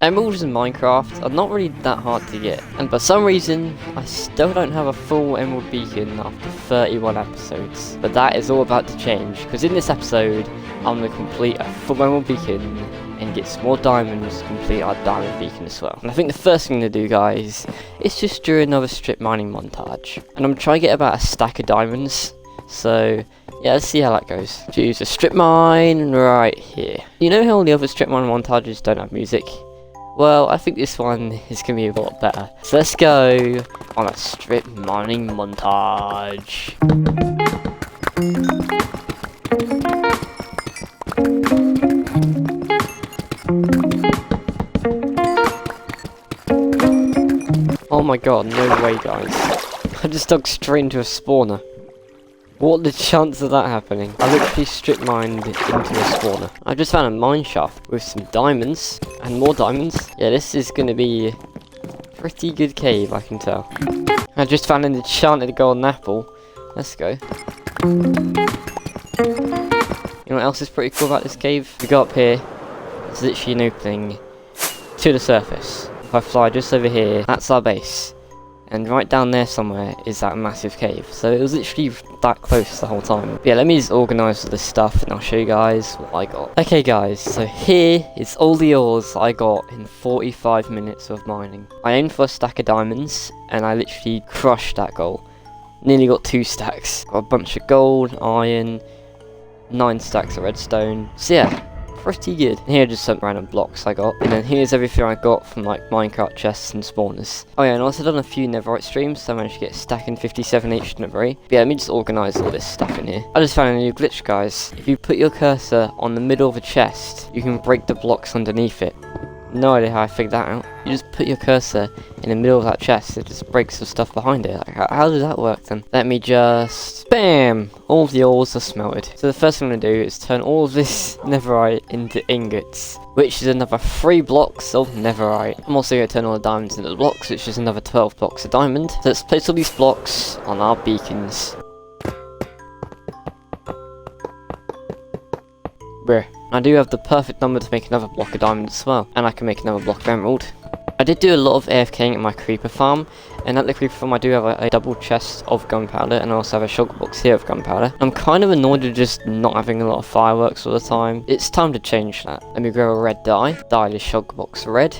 Emeralds in Minecraft are not really that hard to get, and for some reason, I still don't have a full emerald beacon after 31 episodes. But that is all about to change, because in this episode, I'm going to complete a full emerald beacon and get some more diamonds to complete our diamond beacon as well. And I think the first thing to do, guys, is just do another strip mining montage. And I'm trying to get about a stack of diamonds, so yeah, let's see how that goes. Choose a strip mine right here. You know how all the other strip mine montages don't have music? Well, I think this one is going to be a lot better. So let's go on a strip mining montage. Oh my god, no way guys. I just dug straight into a spawner. What the chance of that happening? I literally strip mined into a spawner. I just found a mine shaft with some diamonds and more diamonds. Yeah, this is gonna be a pretty good cave, I can tell. I just found an enchanted golden apple. Let's go. You know what else is pretty cool about this cave? We go up here, it's literally an opening to the surface. If I fly just over here, that's our base. And right down there somewhere is that massive cave. So it was literally that close the whole time. But yeah, let me just organise all this stuff and I'll show you guys what I got. Okay guys, so here is all the ores I got in 45 minutes of mining. I aimed for a stack of diamonds and I literally crushed that goal. Nearly got 2 stacks. Got a bunch of gold, iron, 9 stacks of redstone. So yeah, pretty good. And here are just some random blocks I got. And then here's everything I got from like Minecraft chests and spawners. Oh yeah, and also done a few netherite streams, so I managed to get a stack in 57 each netherite. But yeah, let me just organise all this stuff in here. I just found a new glitch, guys. If you put your cursor on the middle of a chest, you can break the blocks underneath it. No idea how I figured that out. You just put your cursor in the middle of that chest, it just breaks the stuff behind it. Like, how does that work then? Let me just... BAM! All of the ores are smelted. So the first thing I'm going to do is turn all of this netherite into ingots, which is another 3 blocks of netherite. I'm also going to turn all the diamonds into blocks, which is another 12 blocks of diamond. So let's place all these blocks on our beacons. Bruh. I do have the perfect number to make another block of diamond as well, and I can make another block of emerald. I did do a lot of AFKing at my creeper farm, and at the creeper farm I do have a double chest of gunpowder, and I also have a shulker box here of gunpowder. I'm kind of annoyed at just not having a lot of fireworks all the time. It's time to change that. Let me grow a red dye this shulker box red,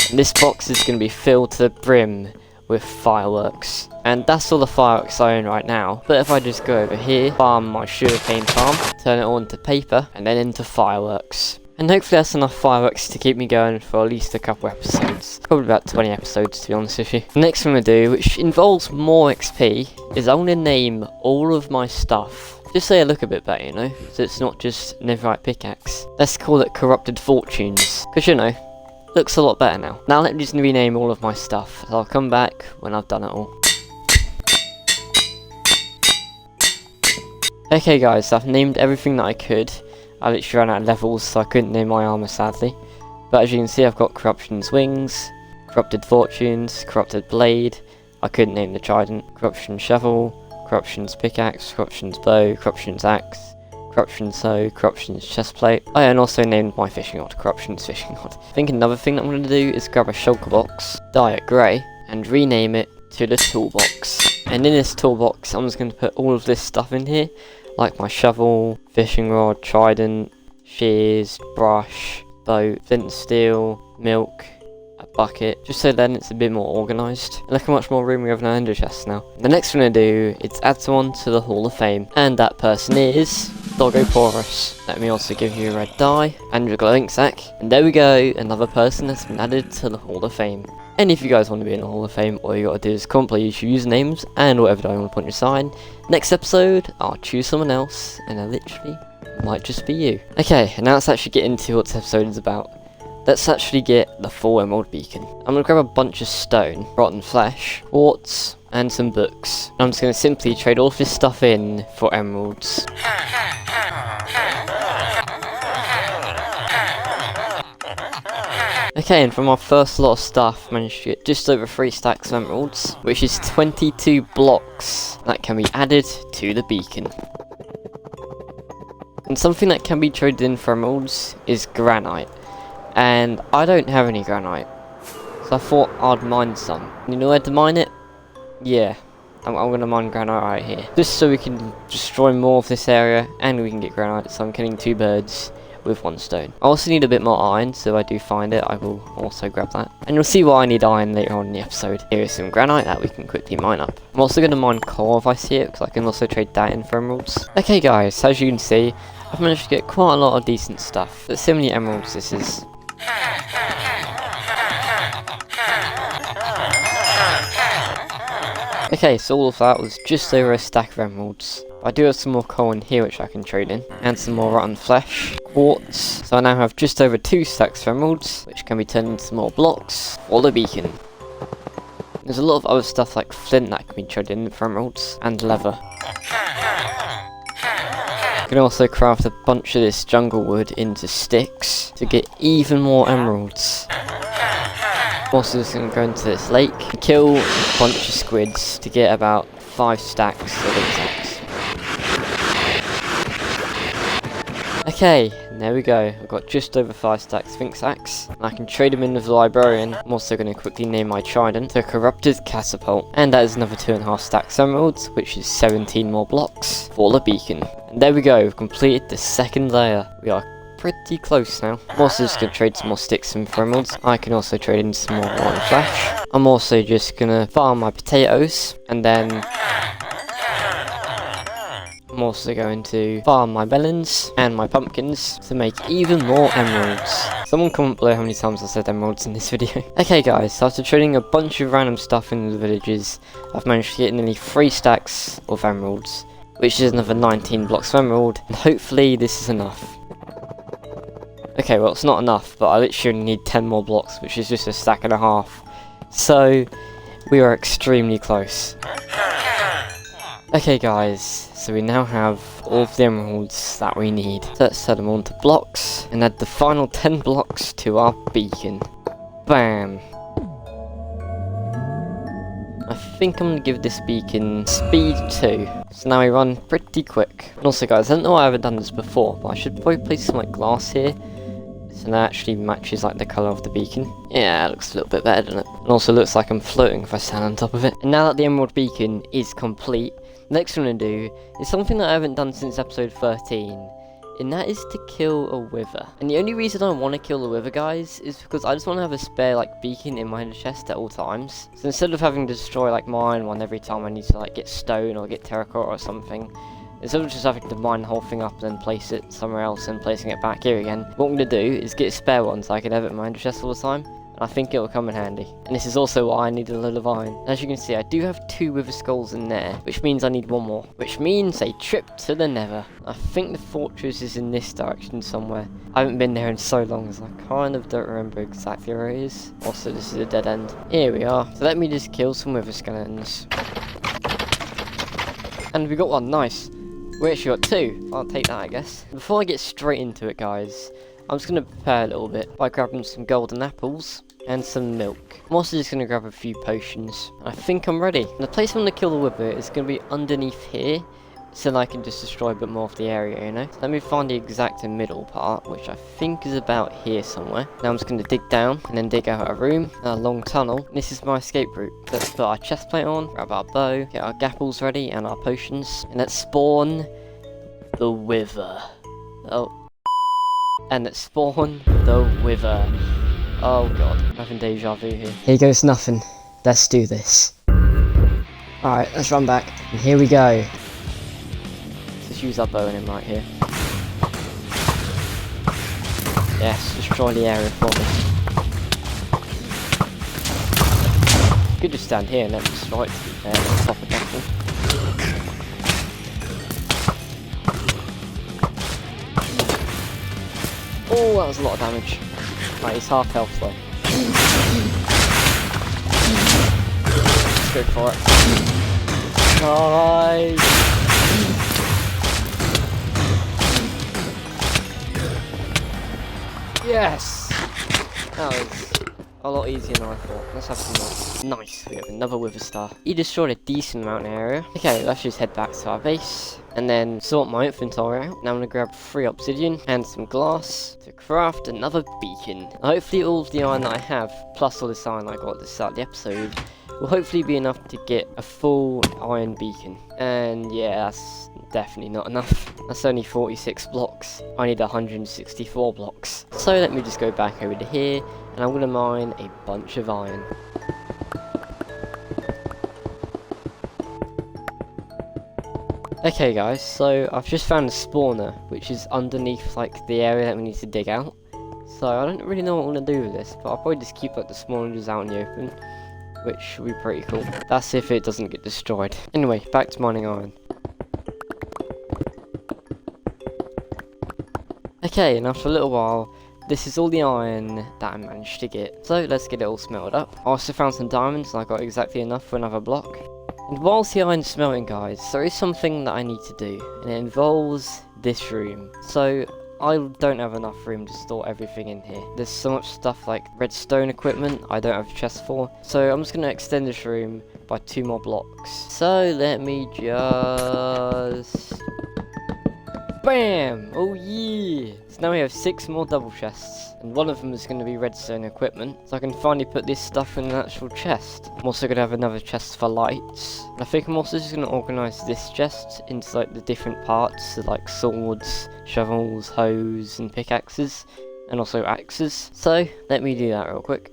and this box is going to be filled to the brim with fireworks. And that's all the fireworks I own right now. But if I just go over here, farm my sugarcane farm, turn it all into paper, and then into fireworks. And hopefully that's enough fireworks to keep me going for at least a couple episodes. Probably about 20 episodes to be honest with you. The next thing I'm going to do, which involves more XP, is I'm going to name all of my stuff. Just so I look a bit better, you know? So it's not just netherite pickaxe. Let's call it Corrupted Fortunes. Because you know, looks a lot better now. Now let me just rename all of my stuff. So I'll come back when I've done it all. Okay guys, so I've named everything that I could. I literally ran out of levels, so I couldn't name my armour sadly. But as you can see, I've got Corruption's Wings, Corrupted Fortunes, Corrupted Blade. I couldn't name the Trident, Corruption Shovel, Corruption's Pickaxe, Corruption's Bow, Corruption's Axe, Corruption's Hoe, Corruption's Chestplate. I also named my fishing rod Corruption's Fishing Rod. I think another thing that I'm going to do is grab a shulker box, dye it grey, and rename it to the Toolbox. And in this toolbox, I'm just going to put all of this stuff in here, like my shovel, fishing rod, trident, shears, brush, bow, flint and steel, milk, a bucket, just so then it's a bit more organised. And look how much more room we have in our ender chest now. The next thing I'm going to do is add someone to the Hall of Fame, and that person is Doggoporus. Let me also give you a red dye and a glowing sack, and there we go, another person has been added to the Hall of Fame. And if you guys want to be in the Hall of Fame, all you gotta do is comment your usernames and whatever I want to put on your sign. Next episode, I'll choose someone else, and it literally might just be you. Okay, and now let's actually get into what this episode is about. Let's actually get the full emerald beacon. I'm gonna grab a bunch of stone, rotten flesh, quartz, and some books. I'm just gonna simply trade all of this stuff in for emeralds. Okay, and from our first lot of stuff, managed to get just over 3 stacks of emeralds, which is 22 blocks that can be added to the beacon. And something that can be traded in for emeralds is granite. and I don't have any granite, so I thought I'd mine some. You know where to mine it? Yeah, I'm gonna mine granite right here, just so we can destroy more of this area and we can get granite. So I'm killing 2 birds with 1 stone. I also need a bit more iron, so if I do find it, I will also grab that. And you'll see why I need iron later on in the episode. Here is some granite that we can quickly mine up. I'm also going to mine coal if I see it, because I can also trade that in for emeralds. Okay guys, as you can see, I've managed to get quite a lot of decent stuff. But so many emeralds this is. Okay, so all of that was just over a stack of emeralds. I do have some more coal in here which I can trade in, and some more rotten flesh, quartz, so I now have just over 2 stacks of emeralds, which can be turned into more blocks for the beacon. There's a lot of other stuff like flint that can be traded in for emeralds, and leather. You can also craft a bunch of this jungle wood into sticks to get even more emeralds. Also just going to go into this lake and kill a bunch of squids to get about 5 stacks of insects. Okay, there we go. I've got just over 5 stacks of Sphinx Axe, and I can trade them in with the librarian. I'm also going to quickly name my trident the Corrupted Catapult, and that is another 2.5 stacks of emeralds, which is 17 more blocks for the beacon. And there we go, we've completed the 2nd layer. We are pretty close now. I'm also just going to trade some more sticks in for emeralds. I can also trade in some more rotten flesh. I'm also just going to farm my potatoes, and then I'm also going to farm my melons and my pumpkins to make even more emeralds. Someone comment below how many times I said emeralds in this video. Okay guys, so after trading a bunch of random stuff in the villages, I've managed to get nearly 3 stacks of emeralds, which is another 19 blocks of emerald, and hopefully this is enough. Okay, well it's not enough, but I literally only need 10 more blocks, which is just a stack and a half. So, we are extremely close. Okay guys, so we now have all of the emeralds that we need. So let's set them all into blocks, and add the final 10 blocks to our beacon. Bam! I think I'm going to give this beacon speed 2. So now we run pretty quick. And also guys, I don't know why I haven't done this before, but I should probably place some like glass here, so that actually matches like the colour of the beacon. Yeah, it looks a little bit better, doesn't it? And also looks like I'm floating if I stand on top of it. And now that the emerald beacon is complete, the next thing I'm going to do is something that I haven't done since episode 13, and that is to kill a wither. And the only reason I want to kill the wither, guys, is because I just want to have a spare like beacon in my chest at all times. So instead of having to destroy like mine one every time I need to like get stone or get terracotta or something, instead of just having to mine the whole thing up and then place it somewhere else and placing it back here again, what I'm going to do is get a spare one so I can have it in my chest all the time. And I think it will come in handy. And this is also why I need a lot of iron. As you can see, I do have 2 wither skulls in there, which means I need 1 more. Which means a trip to the nether. I think the fortress is in this direction somewhere. I haven't been there in so long, as I kind of don't remember exactly where it is. Also, this is a dead end. Here we are. So let me just kill some wither skeletons. And we got 1, nice. We actually got 2. I'll take that, I guess. Before I get straight into it, guys, I'm just going to prepare a little bit by grabbing some golden apples and some milk. I'm also just going to grab a few potions. I think I'm ready. And the place I'm going to kill the wither is going to be underneath here, so that I can just destroy a bit more of the area, you know. So let me find the exact middle part, which I think is about here somewhere. Now I'm just going to dig down and then dig out a room and a long tunnel. And this is my escape route. Let's put our chest plate on, grab our bow, get our gapples ready and our potions, and let's spawn the wither. Oh. And let's spawn the wither. Oh god, I'm having deja vu here. Here goes nothing. Let's do this. Alright, let's run back. And here we go. Let's just use our bow on him right here. Yes, destroy the area for me. You could just stand here and let me destroy it, to be fair. Let's stop a battle. Oh, that was a lot of damage. Right, he's half health though. Let's go for it. Nice! Yes! That was a lot easier than I thought. Let's have some more. Nice, we have another Wither Star. He destroyed a decent amount of area. Okay, let's just head back to our base and then sort my inventory out. Now I'm gonna grab 3 obsidian and some glass to craft another beacon. Hopefully all of the iron that I have, plus all this iron I got at the start of the episode, will hopefully be enough to get a full iron beacon. And yeah, that's definitely not enough. That's only 46 blocks. I need 164 blocks. So let me just go back over to here, and I'm going to mine a bunch of iron. Okay guys, so I've just found a spawner, which is underneath like the area that we need to dig out. So I don't really know what I'm going to do with this, but I'll probably just keep like the spawners out in the open, which should be pretty cool. That's if it doesn't get destroyed. Anyway, back to mining iron. Okay, and after a little while, this is all the iron that I managed to get. So let's get it all smelted up. I also found some diamonds and I got exactly enough for another block. And whilst the iron's smelting guys, there is something that I need to do, and it involves this room. So I don't have enough room to store everything in here. There's so much stuff like redstone equipment I don't have a chest for. So I'm just going to extend this room by 2 more blocks. So let me just... BAM! Oh yeah! So now we have 6 more double chests, and one of them is going to be redstone equipment, so I can finally put this stuff in an actual chest. I'm also going to have another chest for lights, and I think I'm also just going to organise this chest into like the different parts, so like swords, shovels, hoes, and pickaxes, and also axes. So let me do that real quick.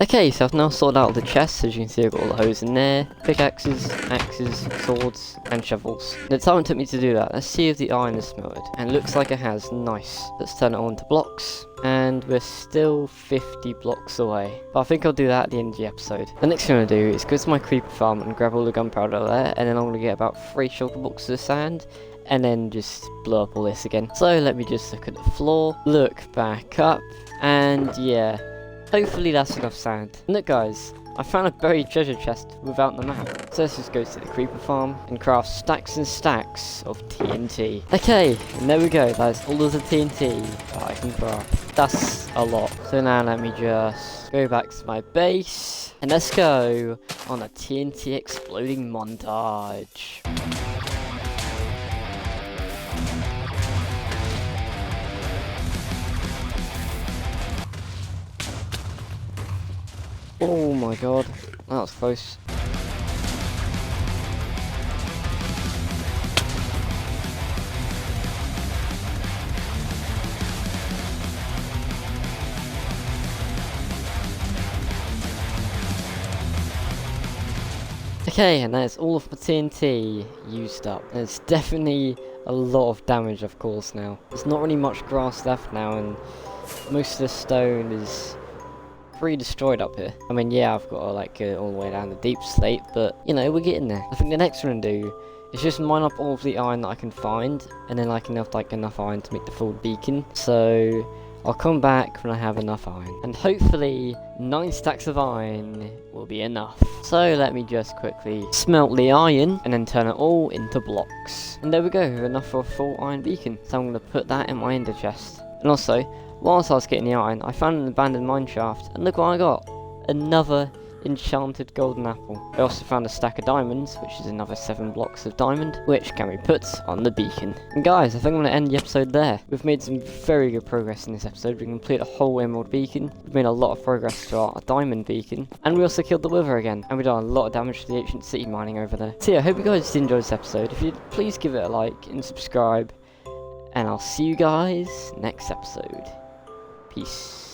Okay, so I've now sorted out the chests. As you can see, I've got all the hoes in there, pickaxes, axes, swords, and shovels. The time it took me to do that, let's see if the iron is smelted. And it looks like it has. Nice. Let's turn it on to blocks. And we're still 50 blocks away. But I think I'll do that at the end of the episode. The next thing I'm going to do is go to my creeper farm and grab all the gunpowder there, and then I'm going to get about 3 shulker boxes of sand, and then just blow up all this again. So let me just look at the floor, look back up, and yeah. Hopefully that's enough sand. Look guys, I found a buried treasure chest without the map. So let's just go to the creeper farm and craft stacks and stacks of TNT. Okay, and there we go, that's all of the TNT that I can craft. That's a lot. So now let me just go back to my base, and let's go on a TNT exploding montage. Oh my god, that was close. Okay, and that's all of my TNT used up. There's definitely a lot of damage of course now. There's not really much grass left now, and most of the stone is pretty destroyed up here. I mean, yeah, I've got to like go all the way down the deep slate, but you know, we're getting there. I think the next one to do is just mine up all of the iron that I can find, and then I can have like enough iron to make the full beacon. So I'll come back when I have enough iron, and hopefully 9 stacks of iron will be enough. So let me just quickly smelt the iron and then turn it all into blocks. And there we go, enough for a full iron beacon. So I'm going to put that in my ender chest. And also, whilst I was getting the iron, I found an abandoned mine shaft, and look what I got! Another enchanted golden apple. I also found a stack of diamonds, which is another 7 blocks of diamond, which can be put on the beacon. And guys, I think I'm going to end the episode there. We've made some very good progress in this episode. We completed a whole emerald beacon, we've made a lot of progress to our diamond beacon, and we also killed the wither again, and we've done a lot of damage to the ancient city mining over there. So yeah, I hope you guys did enjoy this episode. If you did, please give it a like and subscribe, and I'll see you guys next episode. Peace.